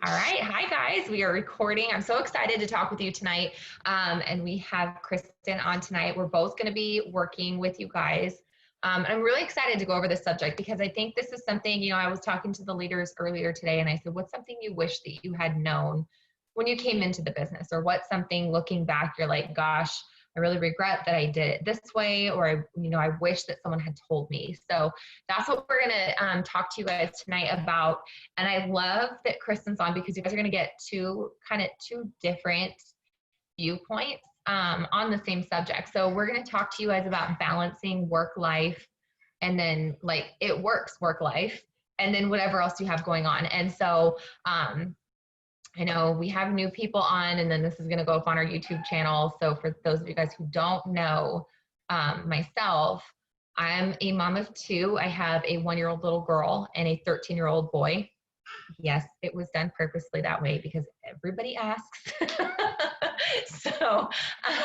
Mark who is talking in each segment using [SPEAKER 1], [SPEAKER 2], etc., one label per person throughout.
[SPEAKER 1] All right. Hi, guys. We are recording. I'm so excited to talk with you tonight. And we have Kristen on tonight. We're both going to be working with you guys. And I'm really excited to go over this subject because I think this is something, I was talking to the leaders earlier today and I said, what's something you wish that you had known when you came into the business? Or what's something looking back, you're like, gosh, I really regret that I did it this way, or I wish that someone had told me. So that's what we're gonna talk to you guys tonight about. And I love that Kristen's on because you guys are gonna get two different viewpoints on the same subject. So we're gonna talk to you guys about balancing work life, and then like it works work life, and then whatever else you have going on. And so I know we have new people on, and then this is going to go up on our YouTube channel. So for those of you guys who don't know myself, I'm a mom of two. I have a 1-year-old little girl and a 13-year-old boy. Yes, it was done purposely that way because everybody asks. so,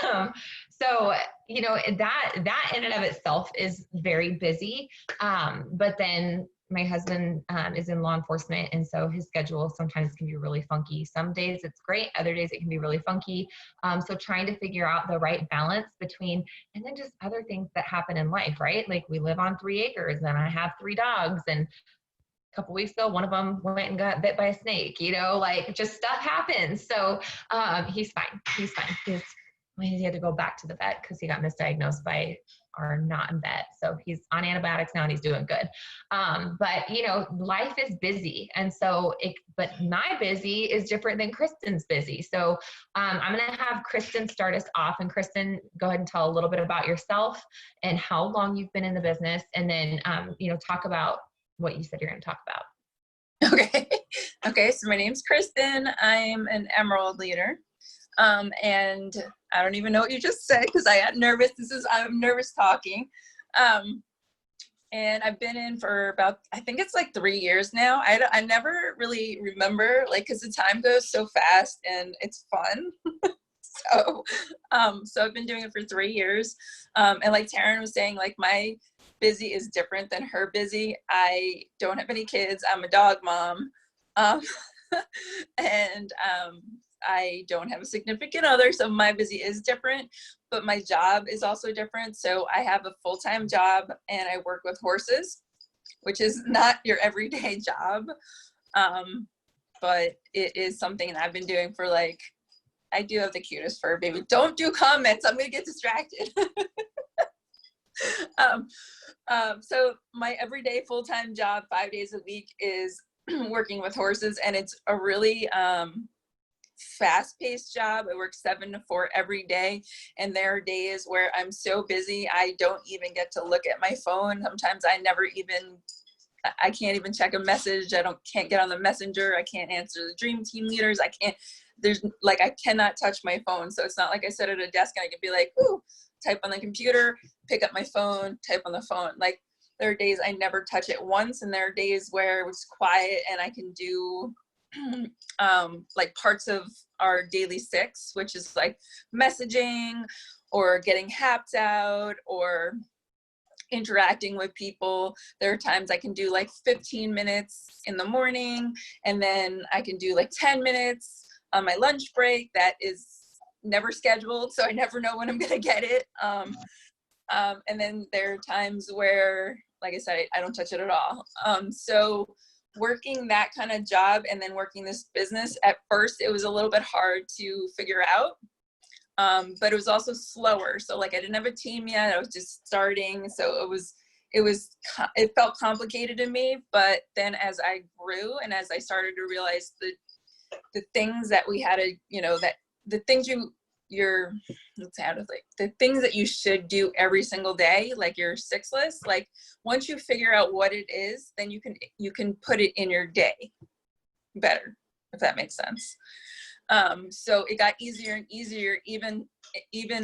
[SPEAKER 1] um, that in and of itself is very busy. But then my husband is in law enforcement, and so his schedule sometimes can be really funky. Some days it's great, other days it can be really funky. So trying to figure out the right balance between, and then just other things that happen in life, right? Like we live on 3 acres and I have 3 dogs, and a couple weeks ago, one of them went and got bit by a snake, like just stuff happens. So he's fine. He had to go back to the vet because he got misdiagnosed by our not vet. So he's on antibiotics now and he's doing good. But life is busy. And so, but my busy is different than Kristen's busy. So I'm going to have Kristen start us off. And Kristen, go ahead and tell a little bit about yourself and how long you've been in the business. And then, talk about what you said you're going to talk about.
[SPEAKER 2] Okay. So my name's Kristen. I'm an Emerald leader. And I don't even know what you just said because I got nervous. I'm nervous talking. And I've been in for about, I think it's like 3 years now. I never really remember, cause the time goes so fast and it's fun. So I've been doing it for 3 years. And like Taryn was saying, my busy is different than her busy. I don't have any kids. I'm a dog mom. And I don't have a significant other, so my busy is different, but my job is also different. So I have a full-time job and I work with horses, which is not your everyday job. But it is something that I've been doing for I do have the cutest fur baby. Don't do comments. I'm going to get distracted. So my everyday full-time job, 5 days a week, is working with horses, and it's a really fast-paced job. I work 7 to 4 every day, and there are days where I'm so busy I don't even get to look at my phone. Sometimes I can't even check a message. Can't get on the messenger. I can't answer the dream team leaders. I cannot touch my phone. So it's not like I sit at a desk and I can be like, ooh, type on the computer, pick up my phone, type on the phone. There are days I never touch it once, and there are days where it's quiet and I can do parts of our daily 6, which is messaging or getting haps out or interacting with people. There are times I can do 15 minutes in the morning, and then I can do 10 minutes on my lunch break. That is never scheduled, so I never know when I'm gonna get it. And then there are times where, like I said, I don't touch it at all. So working that kind of job and then working this business, at first it was a little bit hard to figure out, but it was also slower. So I didn't have a team yet. I was just starting, so it felt complicated to me. But then as I grew and as I started to realize the things that we had to, the things the things that you should do every single day, your 6 list, once you figure out what it is, then you can put it in your day better, if that makes sense. So it got easier and easier, even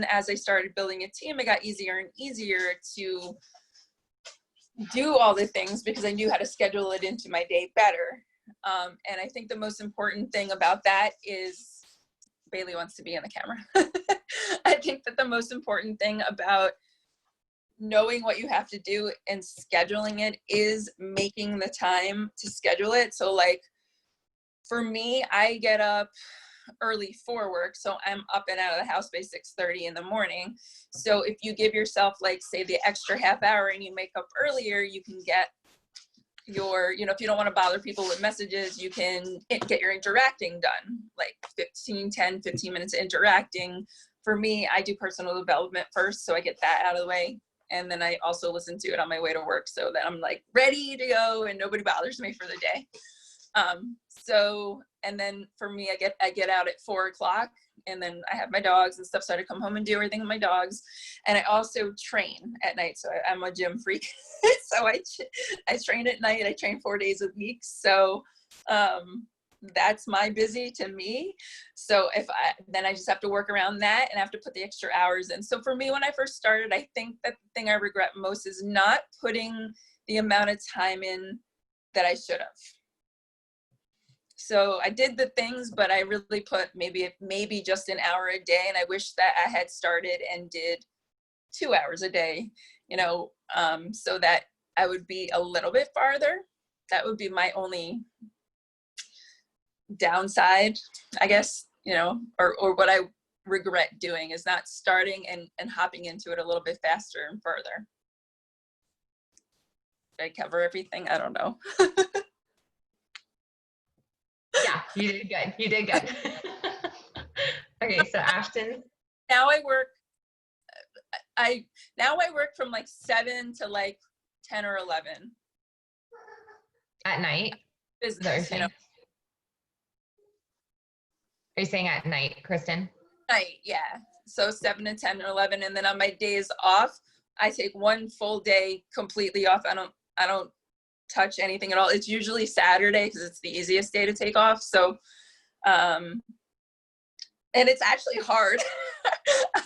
[SPEAKER 2] as I started building a team, it got easier and easier to do all the things because I knew how to schedule it into my day better. And I think the most important thing about that is, Bailey wants to be in the camera. I think that the most important thing about knowing what you have to do and scheduling it is making the time to schedule it. So for me, I get up early for work, so I'm up and out of the house by 6:30 in the morning. So if you give yourself, like, say, the extra half hour and you make up earlier, you can get your, you know, if you don't want to bother people with messages, you can get your interacting done, like 15 minutes interacting. For me, I do personal development first, so I get that out of the way, and then I also listen to it on my way to work so that I'm like ready to go and nobody bothers me for the day. So, and then for me, I get out at 4 o'clock, and then I have my dogs and stuff, so I come home and do everything with my dogs. And I also train at night, so I'm a gym freak. So I train at night. I train 4 days a week. So that's my busy to me. So then I just have to work around that, and I have to put the extra hours in. So for me, when I first started, I think that the thing I regret most is not putting the amount of time in that I should have. So I did the things, but I really put maybe just an hour a day. And I wish that I had started and did 2 hours a day, you know, so that I would be a little bit farther. That would be my only downside, I guess, you know, or what I regret doing is not starting and hopping into it a little bit faster and further. Did I cover everything? I don't know.
[SPEAKER 1] Yeah, you did good. You did good. Okay, so Ashton.
[SPEAKER 2] Now I work from like 7 to like 10 or 11
[SPEAKER 1] At night?
[SPEAKER 2] business, you know.
[SPEAKER 1] Are you saying at night, Kristen?
[SPEAKER 2] Night, yeah. So 7 to 10 or 11, and then on my days off, I take one full day completely off. I don't touch anything at all. It's usually Saturday because it's the easiest day to take off. So, and it's actually hard.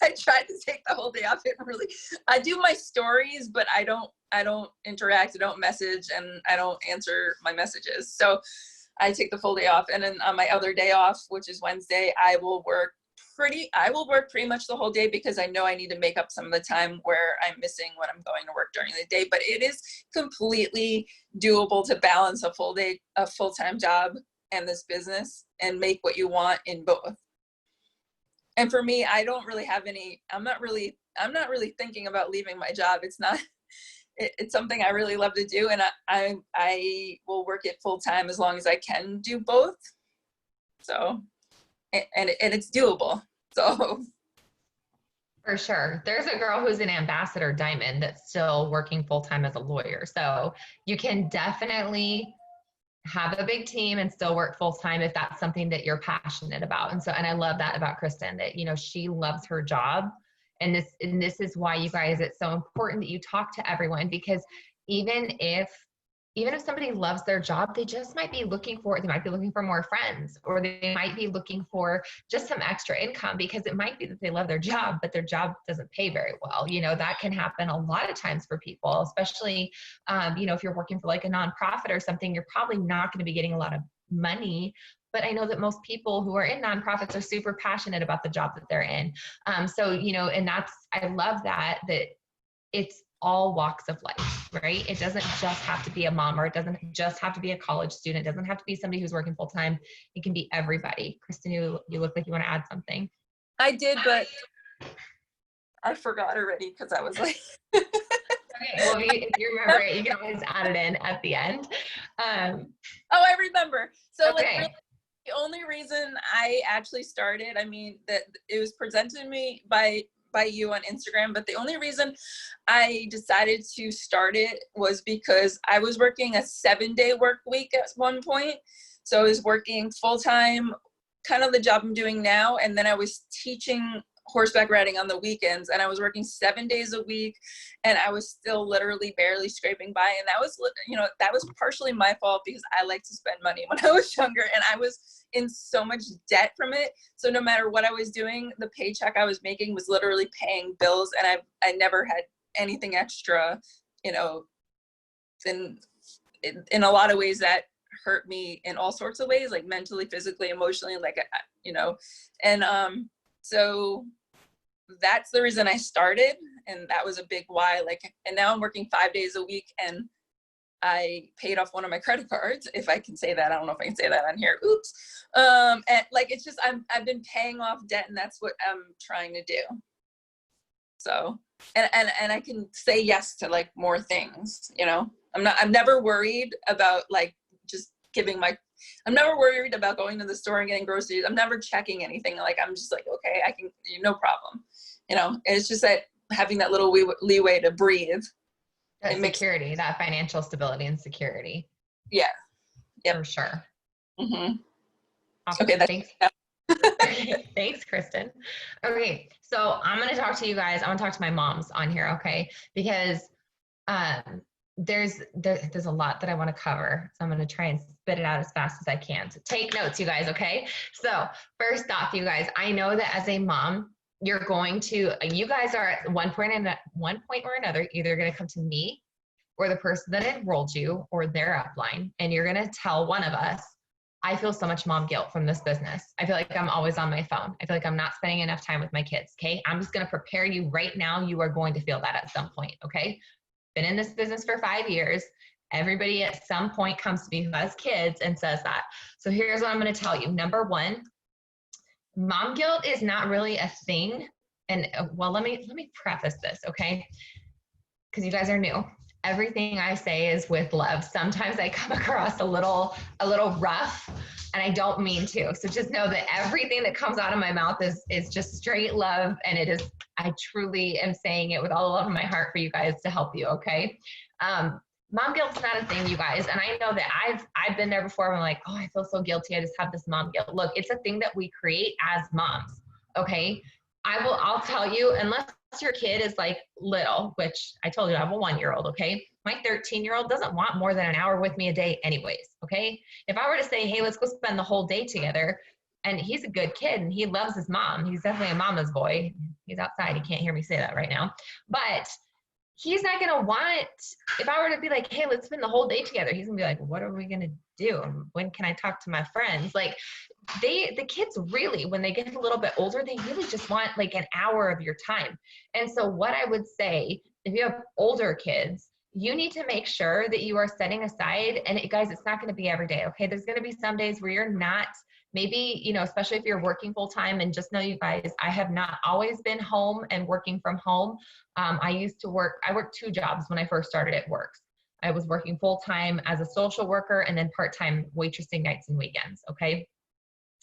[SPEAKER 2] I tried to take the whole day off. I do my stories, but I don't interact, I don't message, and I don't answer my messages. So I take the full day off. And then on my other day off, which is Wednesday, I will work pretty much the whole day because I know I need to make up some of the time where I'm missing when I'm going to work during the day. But it is completely doable to balance a full-time job and this business and make what you want in both. And for me, I don't really have I'm not really thinking about leaving my job. It's something I really love to do. And I will work it full time as long as I can do both. So, and it's doable. So.
[SPEAKER 1] For sure. There's a girl who's an ambassador diamond that's still working full time as a lawyer. So you can definitely have a big team and still work full time if that's something that you're passionate about. And I love that about Kristen, that, you know, she loves her job. And this is why, you guys, it's so important that you talk to everyone, because even if somebody loves their job, they might be looking for more friends, or they might be looking for just some extra income, because it might be that they love their job, but their job doesn't pay very well. You know, that can happen a lot of times for people, especially, you know, if you're working for like a nonprofit or something, you're probably not going to be getting a lot of money. But I know that most people who are in nonprofits are super passionate about the job that they're in. So, you know, and I love that it's all walks of life, right? It doesn't just have to be a mom, or it doesn't just have to be a college student. It doesn't have to be somebody who's working full time. It can be everybody. Kristen, you look like you want to add something.
[SPEAKER 2] I did, but I forgot already because I was like.
[SPEAKER 1] Okay, well, if you remember it, you can always add it in at the end.
[SPEAKER 2] Oh, I remember. So
[SPEAKER 1] okay.
[SPEAKER 2] Like, really, the only reason I actually started, I mean, that it was presented to me by you on Instagram, but the only reason I decided to start it was because I was working a 7-day work week at one point. So I was working full time, kind of the job I'm doing now, and then I was teaching horseback riding on the weekends, and I was working 7 days a week, and I was still literally barely scraping by. And that was, you know, that was partially my fault because I like to spend money when I was younger, and I was in so much debt from it. So no matter what I was doing, the paycheck I was making was literally paying bills, and I never had anything extra, you know, in a lot of ways that hurt me in all sorts of ways, like mentally, physically, emotionally, like, you know, and so that's the reason I started. And that was a big why. Like, and now I'm working 5 days a week, and I paid off one of my credit cards, if I can say that. I don't know if I can say that on here. Oops. And like, it's just, I've been paying off debt, and that's what I'm trying to do. So, and I can say yes to like more things, you know. I'm never worried about like just I'm never worried about going to the store and getting groceries. I'm never checking anything. Like, I'm just like, okay, I can, no problem. You know, it's just that having that little leeway to breathe.
[SPEAKER 1] That security, that financial stability and security.
[SPEAKER 2] Yeah. Yep.
[SPEAKER 1] For sure.
[SPEAKER 2] Mm-hmm.
[SPEAKER 1] Awesome.
[SPEAKER 2] Okay.
[SPEAKER 1] Thanks. Thanks, Kristen. Okay. So I'm going to talk to you guys. I want to talk to my moms on here. Okay. Because, there's a lot that I want to cover. So I'm going to try and spit it out as fast as I can. So take notes, you guys. Okay. So first off, you guys, I know that as a mom, you guys are at one point or another, either going to come to me or the person that enrolled you or their upline. And you're going to tell one of us, I feel so much mom guilt from this business. I feel like I'm always on my phone. I feel like I'm not spending enough time with my kids. Okay. I'm just going to prepare you right now. You are going to feel that at some point. Okay. Been in this business for 5 years. Everybody at some point comes to me who has kids and says that. So here's what I'm going to tell you. Number one, mom guilt is not really a thing. And well, let me preface this, okay? Because you guys are new. Everything I say is with love. Sometimes I come across a little rough, and I don't mean to. So just know that everything that comes out of my mouth is just straight love, and I truly am saying it with all the love in my heart for you guys to help you, okay? Mom guilt's not a thing, you guys. And I know that I've been there before. I'm like, oh, I feel so guilty. I just have this mom guilt. Look, it's a thing that we create as moms, okay? I'll tell you, unless your kid is like little, which I told you I have a 1-year-old, okay? My 13-year-old doesn't want more than an hour with me a day anyways, okay? If I were to say, hey, let's go spend the whole day together, and he's a good kid and he loves his mom. He's definitely a mama's boy. He's outside. He can't hear me say that right now. But he's not going to want, if I were to be like, hey, let's spend the whole day together, he's going to be like, what are we going to do? When can I talk to my friends? Like the kids really, when they get a little bit older, they really just want like an hour of your time. And so what I would say, if you have older kids, you need to make sure that you are setting aside, and guys, it's not going to be every day. Okay. There's going to be some days where you're not, maybe, you know, especially if you're working full time. And just know, you guys, I have not always been home and working from home. I worked 2 jobs when I first started at Works. I was working full time as a social worker and then part-time waitressing nights and weekends. Okay.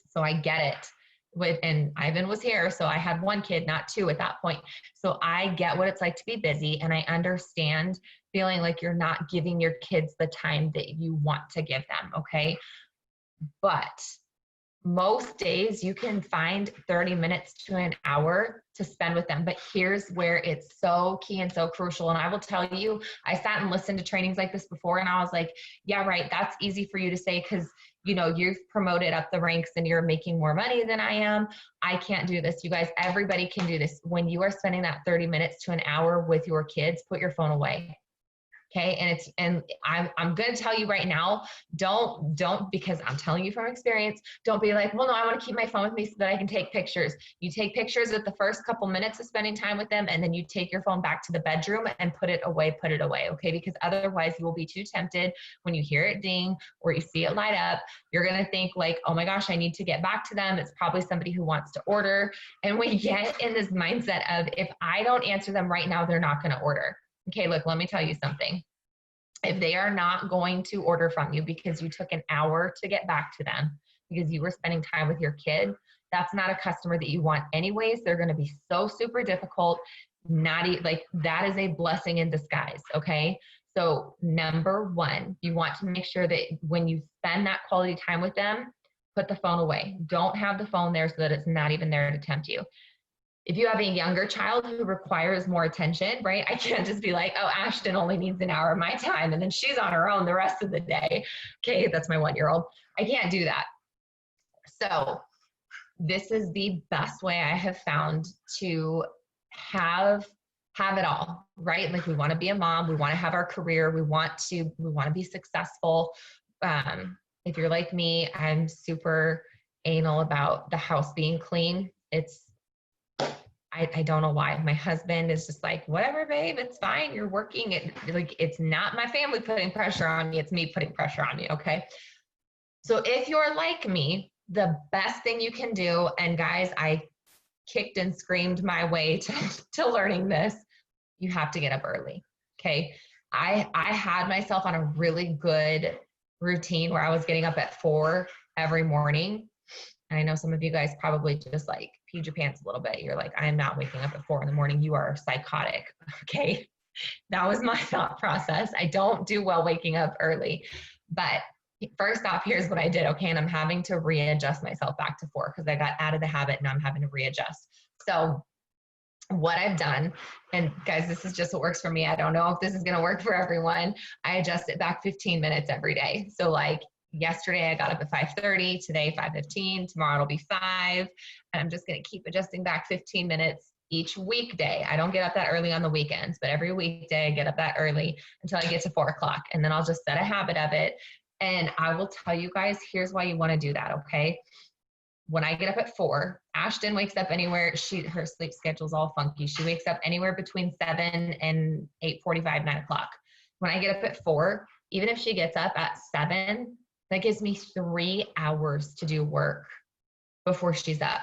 [SPEAKER 1] So I get it. And Ivan was here, so I had 1 kid, not 2 at that point. So I get what it's like to be busy, and I understand feeling like you're not giving your kids the time that you want to give them, okay? But most days you can find 30 minutes to an hour to spend with them. But here's where it's so key and so crucial. And I will tell you, I sat and listened to trainings like this before, and I was like, yeah, right. That's easy for you to say because, you know, you've promoted up the ranks and you're making more money than I am. I can't do this. You guys, everybody can do this. When you are spending that 30 minutes to an hour with your kids, put your phone away. Okay. And I'm going to tell you right now, don't, because I'm telling you from experience, don't be like, well, no, I want to keep my phone with me so that I can take pictures. You take pictures at the first couple minutes of spending time with them, and then you take your phone back to the bedroom and put it away. Okay. Because otherwise you will be too tempted when you hear it ding or you see it light up. You're going to think like, oh my gosh, I need to get back to them. It's probably somebody who wants to order. And we get in this mindset of, if I don't answer them right now, they're not going to order. Okay, look, let me tell you something. If they are not going to order from you because you took an hour to get back to them because you were spending time with your kid, that's not a customer that you want anyways. They're going to be so super difficult. That is a blessing in disguise. Okay. So number 1, you want to make sure that when you spend that quality time with them, put the phone away. Don't have the phone there so that it's not even there to tempt you. If you have a younger child who requires more attention, right? I can't just be like, oh, Ashton only needs an hour of my time and then she's on her own the rest of the day. Okay, that's my 1-year-old. I can't do that. So this is the best way I have found to have it all, right? Like, we want to be a mom, we want to have our career, we want to be successful. If you're like me, I'm super anal about the house being clean. I don't know why. My husband is just like, whatever, babe, it's fine. You're working. It's not my family putting pressure on me. It's me putting pressure on you. Okay. So if you're like me, the best thing you can do, and guys, I kicked and screamed my way to learning this, you have to get up early. Okay. I had myself on a really good routine where I was getting up at 4 every morning. And I know some of you guys probably just like peed your pants a little bit. You're like, I am not waking up at 4 in the morning. You are psychotic. Okay. That was my thought process. I don't do well waking up early. But first off, here's what I did. Okay. And I'm having to readjust myself back to 4 because I got out of the habit and I'm having to readjust. So what I've done, and guys, this is just what works for me. I don't know if this is going to work for everyone. I adjust it back 15 minutes every day. So like yesterday I got up at 5:30, today 5:15, tomorrow it'll be 5. And I'm just going to keep adjusting back 15 minutes each weekday. I don't get up that early on the weekends, but every weekday I get up that early until I get to 4 o'clock. And then I'll just set a habit of it. And I will tell you guys, here's why you want to do that. Okay. When I get up at 4, Ashton wakes up anywhere. Her sleep schedule's all funky. She wakes up anywhere between 7 and 8:45, 9 o'clock. When I get up at 4, even if she gets up at 7, that gives me 3 hours to do work before she's up.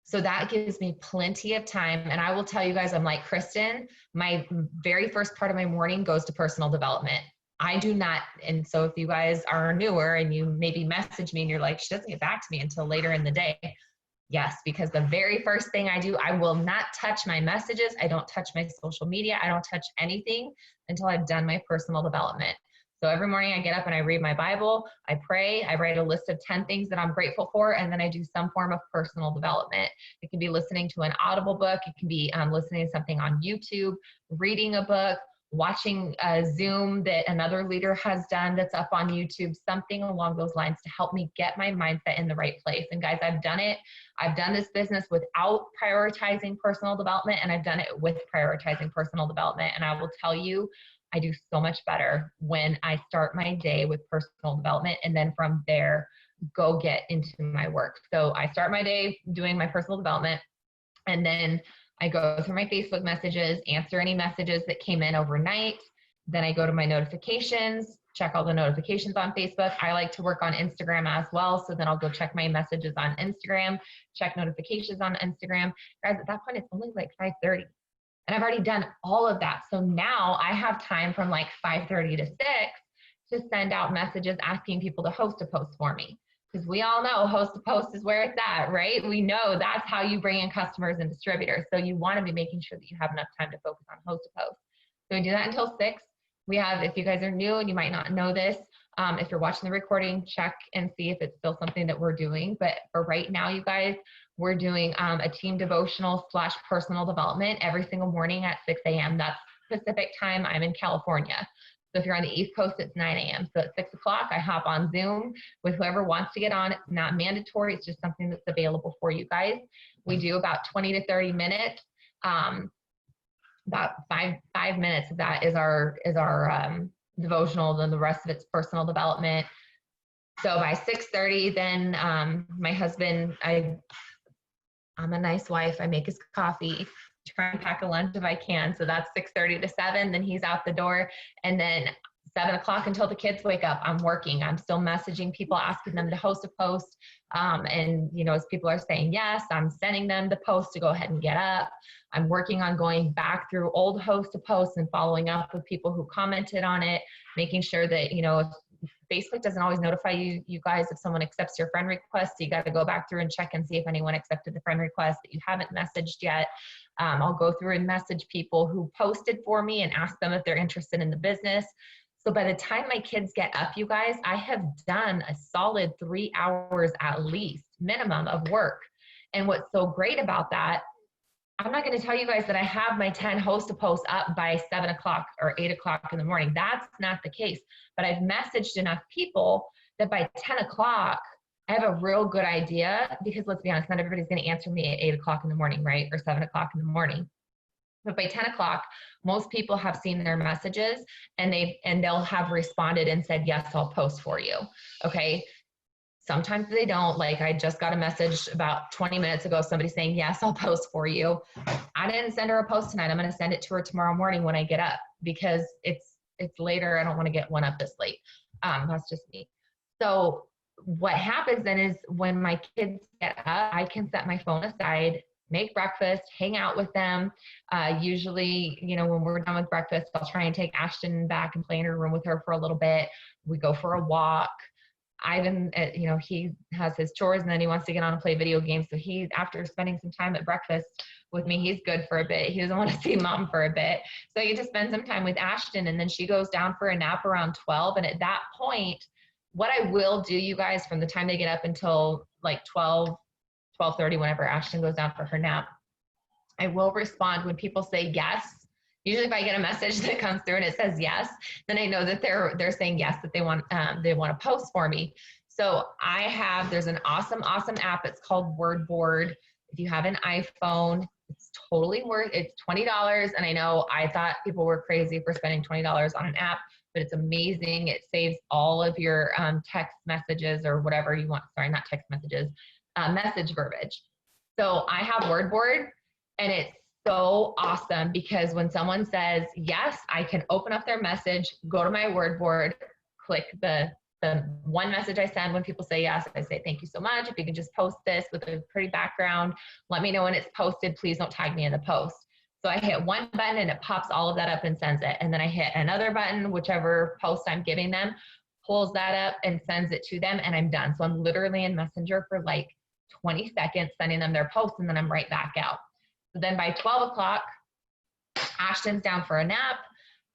[SPEAKER 1] So that gives me plenty of time. And I will tell you guys, I'm like Kristen, my very first part of my morning goes to personal development. I do not. And so if you guys are newer and you maybe message me and you're like, she doesn't get back to me until later in the day. Yes, because the very first thing I do, I will not touch my messages. I don't touch my social media. I don't touch anything until I've done my personal development. So every morning I get up and I read my Bible, I pray, I write a list of 10 things that I'm grateful for, and then I do some form of personal development. It can be listening to an Audible book. It can be listening to something on YouTube, reading a book, watching a Zoom that another leader has done that's up on YouTube, something along those lines to help me get my mindset in the right place. And guys, I've done it. I've done this business without prioritizing personal development, and I've done it with prioritizing personal development. And I will tell you, I do so much better when I start my day with personal development, and then from there, go get into my work. So I start my day doing my personal development, and then I go through my Facebook messages, answer any messages that came in overnight. Then I go to my notifications, check all the notifications on Facebook. I like to work on Instagram as well. So then I'll go check my messages on Instagram, check notifications on Instagram. Guys, at that point, it's only like 5:30. And I've already done all of that. So now I have time from like 5:30 to 6 to send out messages asking people to host a post for me. Because we all know host to post is where it's at, right? We know that's how you bring in customers and distributors. So you want to be making sure that you have enough time to focus on host to post. So we do that until 6. We have, if you guys are new and you might not know this, if you're watching the recording, check and see if it's still something that we're doing. But for right now, you guys, we're doing a team devotional / personal development every single morning at 6 a.m. That's Pacific time. I'm in California. So if you're on the East Coast, it's 9 a.m. So at 6 o'clock, I hop on Zoom with whoever wants to get on. It's not mandatory. It's just something that's available for you guys. We do about 20 to 30 minutes. About five minutes of that is our devotional. Then the rest of it's personal development. So by 6:30, then my husband, I'm a nice wife. I make his coffee, try and pack a lunch if I can. So that's 6:30 to 7. Then he's out the door. And then 7 o'clock until the kids wake up, I'm working. I'm still messaging people, asking them to host a post. And, you know, as people are saying yes, I'm sending them the post to go ahead and get up. I'm working on going back through old host to posts and following up with people who commented on it, making sure that, you know, Facebook doesn't always notify you guys if someone accepts your friend request. So you got to go back through and check and see if anyone accepted the friend request that you haven't messaged yet. I'll go through and message people who posted for me and ask them if they're interested in the business. So by the time my kids get up, you guys, I have done a solid 3 hours at least minimum of work. And what's so great about that, I'm not going to tell you guys that I have my 10 host to post up by 7 o'clock or 8 o'clock in the morning. That's not the case. But I've messaged enough people that by 10 o'clock, I have a real good idea, because let's be honest, not everybody's going to answer me at 8 o'clock in the morning, right? Or 7 o'clock in the morning. But by 10 o'clock, most people have seen their messages and they'll have responded and said, yes, I'll post for you. Okay. Sometimes they don't. Like I just got a message about 20 minutes ago, somebody saying, yes, I'll post for you. I didn't send her a post tonight. I'm going to send it to her tomorrow morning when I get up because it's later. I don't want to get one up this late. That's just me. So what happens then is when my kids get up, I can set my phone aside, make breakfast, hang out with them. Usually, you know, when we're done with breakfast, I'll try and take Ashton back and play in her room with her for a little bit. We go for a walk. Ivan, you know, he has his chores and then he wants to get on and play video games. So he, after spending some time at breakfast with me, he's good for a bit. He doesn't want to see mom for a bit. So I get to spend some time with Ashton, and then she goes down for a nap around 12. And at that point, what I will do, you guys, from the time they get up until like 12:30, whenever Ashton goes down for her nap, I will respond when people say yes. Usually if I get a message that comes through and it says yes, then I know that they're saying yes, that they want to post for me. So there's an awesome app. It's called WordBoard. If you have an iPhone, it's totally it's $20. And I know I thought people were crazy for spending $20 on an app, but it's amazing. It saves all of your text messages or whatever you want. Sorry, not text messages, message verbiage. So I have WordBoard, and it's so awesome because when someone says yes, I can open up their message, go to my WordBoard, click the one message I send when people say yes. I say, thank you so much. If you can just post this with a pretty background, let me know when it's posted. Please don't tag me in the post. So I hit one button and it pops all of that up and sends it. And then I hit another button, whichever post I'm giving them, pulls that up and sends it to them, and I'm done. So I'm literally in Messenger for like 20 seconds sending them their post, and then I'm right back out. So then by 12 o'clock, Ashton's down for a nap.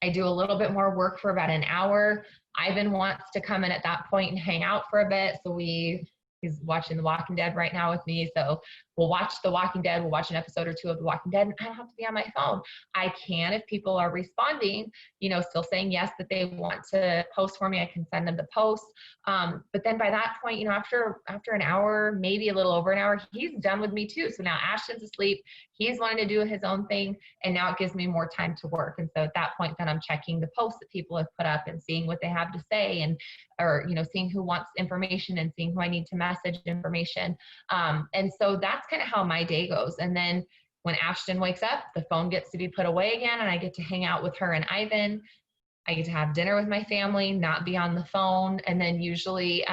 [SPEAKER 1] I do a little bit more work for about an hour. Ivan wants to come in at that point and hang out for a bit. So he's watching The Walking Dead right now with me. So we'll watch The Walking Dead. We'll watch an episode or two of The Walking Dead. And I don't have to be on my phone. I can, if people are responding, you know, still saying yes, that they want to post for me, I can send them the post. But then by that point, you know, after an hour, maybe a little over an hour, he's done with me too. So now Ashton's asleep. He's wanting to do his own thing. And now it gives me more time to work. And so at that point, then I'm checking the posts that people have put up and seeing what they have to say, or, you know, seeing who wants information and seeing who I need to message information. And so that's kind of how my day goes. And then when Ashton wakes up, the phone gets to be put away again, and I get to hang out with her and Ivan. I get to have dinner with my family, not be on the phone. And then usually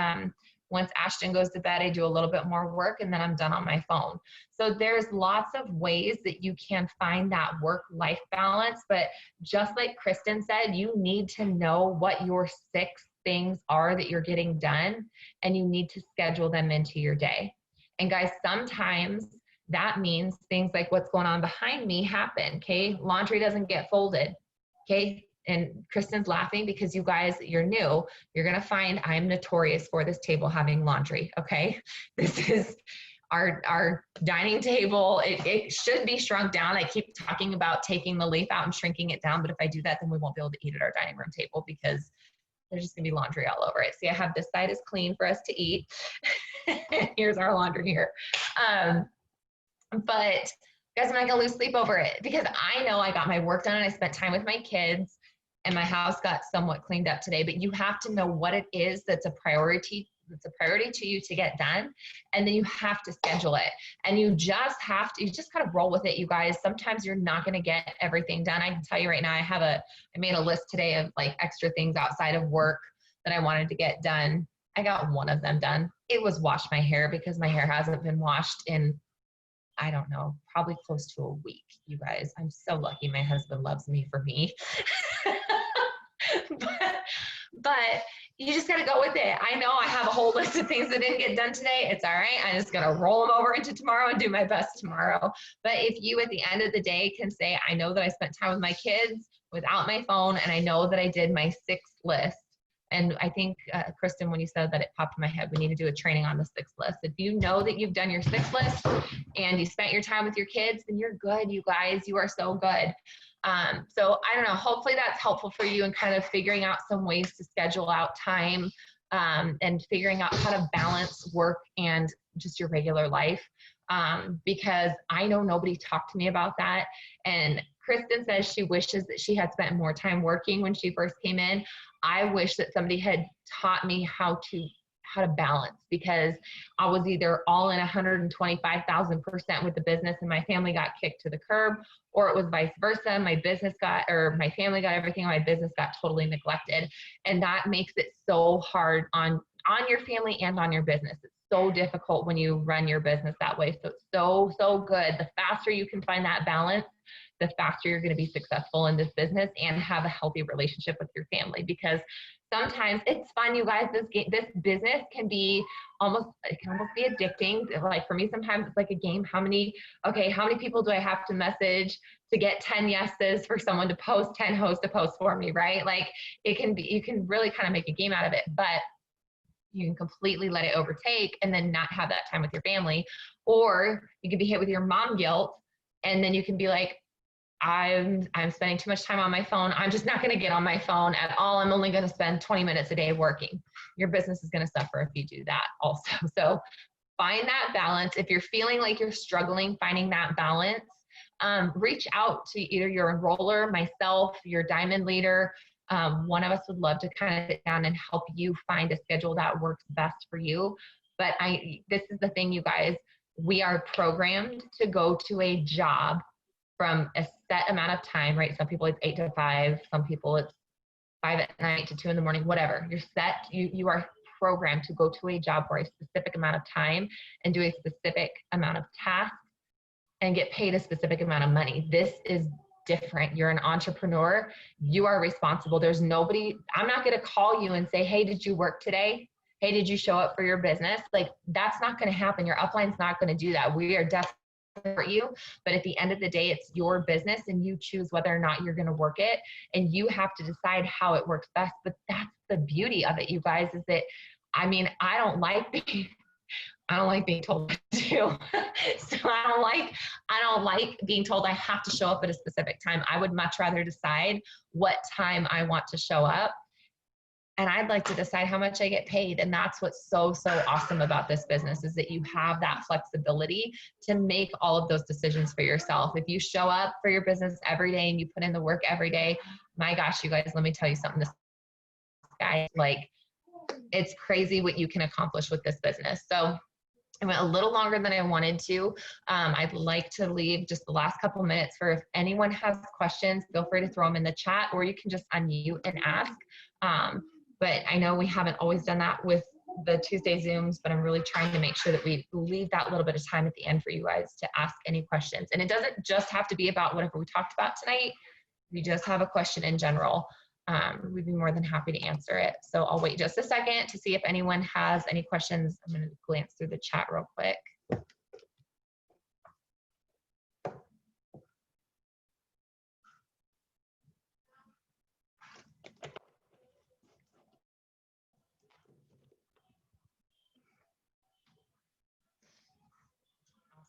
[SPEAKER 1] once Ashton goes to bed, I do a little bit more work, and then I'm done on my phone. So there's lots of ways that you can find that work-life balance. But just like Kristen said, you need to know what your 6 things are that you're getting done, and you need to schedule them into your day. And guys, sometimes that means things like what's going on behind me happen, okay? Laundry doesn't get folded, okay? And Kristen's laughing because you guys, you're new. You're gonna find I'm notorious for this table having laundry, okay? This is our dining table. It should be shrunk down. I keep talking about taking the leaf out and shrinking it down, but if I do that, then we won't be able to eat at our dining room table because there's just gonna be laundry all over it. See, I have this side is clean for us to eat. Here's our laundry here. But guys, I'm not gonna lose sleep over it because I know I got my work done and I spent time with my kids and my house got somewhat cleaned up today. But you have to know what it is that's a priority to you to get done. And then you have to schedule it. And you just kind of roll with it, you guys. Sometimes you're not gonna get everything done. I can tell you right now, I made a list today of like extra things outside of work that I wanted to get done. I got one of them done. It was wash my hair because my hair hasn't been washed in, I don't know, probably close to a week, you guys. I'm so lucky my husband loves me for me. but you just got to go with it. I know I have a whole list of things that didn't get done today. It's all right. I'm just going to roll them over into tomorrow and do my best tomorrow. But if you, at the end of the day, can say, I know that I spent time with my kids without my phone, and I know that I did my 6th list. And I think, Kristen, when you said that, it popped in my head, we need to do a training on the 6th list. If you know that you've done your 6th list and you spent your time with your kids, then you're good, you guys. You are so good. So I don't know, hopefully that's helpful for you in kind of figuring out some ways to schedule out time and figuring out how to balance work and just your regular life. Because I know nobody talked to me about that. And Kristen says she wishes that she had spent more time working when she first came in. I wish that somebody had taught me how how to balance, because I was either all in 125,000% with the business and my family got kicked to the curb, or it was vice versa. My family got everything, my business got totally neglected. And that makes it so hard on your family and on your business. It's so difficult when you run your business that way. So it's so good. The faster you can find that balance, the faster you're going to be successful in this business and have a healthy relationship with your family. Because sometimes it's fun, you guys. This business can almost be addicting. Like for me, sometimes it's like a game. How many people do I have to message to get 10 yeses for someone to post, 10 hosts to post for me, right? Like you can really kind of make a game out of it, but you can completely let it overtake and then not have that time with your family. Or you can be hit with your mom guilt, and then you can be like, I'm spending too much time on my phone. I'm just not going to get on my phone at all. I'm only going to spend 20 minutes a day working. Your business is going to suffer if you do that also. So find that balance. If you're feeling like you're struggling finding that balance, reach out to either your enroller, myself, your diamond leader. One of us would love to kind of sit down and help you find a schedule that works best for you. But this is the thing, you guys, we are programmed to go to a job from a set amount of time, right? Some people it's 8 to 5, some people it's 5 at night to 2 in the morning, whatever. You're set, you are programmed to go to a job for a specific amount of time and do a specific amount of tasks and get paid a specific amount of money. This is different. You're an entrepreneur. You are responsible. There's nobody, I'm not going to call you and say, hey, did you work today? Hey, did you show up for your business? Like that's not going to happen. Your upline's not going to do that. We are definitely for you, but at the end of the day, it's your business and you choose whether or not you're going to work it, and you have to decide how it works best. But that's the beauty of it, you guys, is that, I mean, I don't like being told what to do. So I don't like being told I have to show up at a specific time. I would much rather decide what time I want to show up. And I'd like to decide how much I get paid. And that's what's so awesome about this business, is that you have that flexibility to make all of those decisions for yourself. If you show up for your business every day and you put in the work every day, my gosh, you guys, let me tell you something. This guy, like, it's crazy what you can accomplish with this business. So I went a little longer than I wanted to. I'd like to leave just the last couple minutes for if anyone has questions, feel free to throw them in the chat, or you can just unmute and ask. But I know we haven't always done that with the Tuesday Zooms, but I'm really trying to make sure that we leave that little bit of time at the end for you guys to ask any questions. And it doesn't just have to be about whatever we talked about tonight. If you just have a question in general, we'd be more than happy to answer it. So I'll wait just a second to see if anyone has any questions. I'm going to glance through the chat real quick.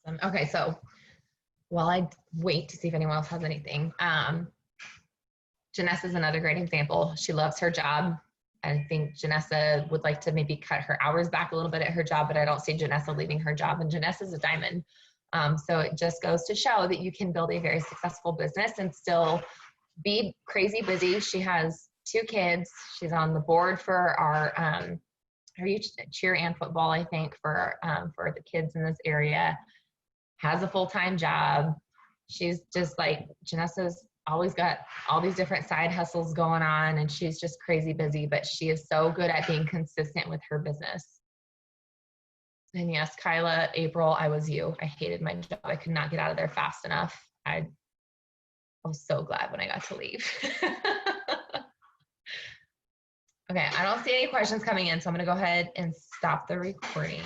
[SPEAKER 1] Awesome. Okay, so while I wait to see if anyone else has anything, Janessa is another great example. She loves her job. I think Janessa would like to maybe cut her hours back a little bit at her job, but I don't see Janessa leaving her job, and Janessa's a diamond. So it just goes to show that you can build a very successful business and still be crazy busy. She has 2 kids. She's on the board for our cheer and football, I think, for the kids in this area. Has a full-time job. She's just like, Janessa's always got all these different side hustles going on, and she's just crazy busy, but she is so good at being consistent with her business. And yes, Kyla, April, I was you. I hated my job. I could not get out of there fast enough. I was so glad when I got to leave. Okay, I don't see any questions coming in, so I'm going to go ahead and stop the recording.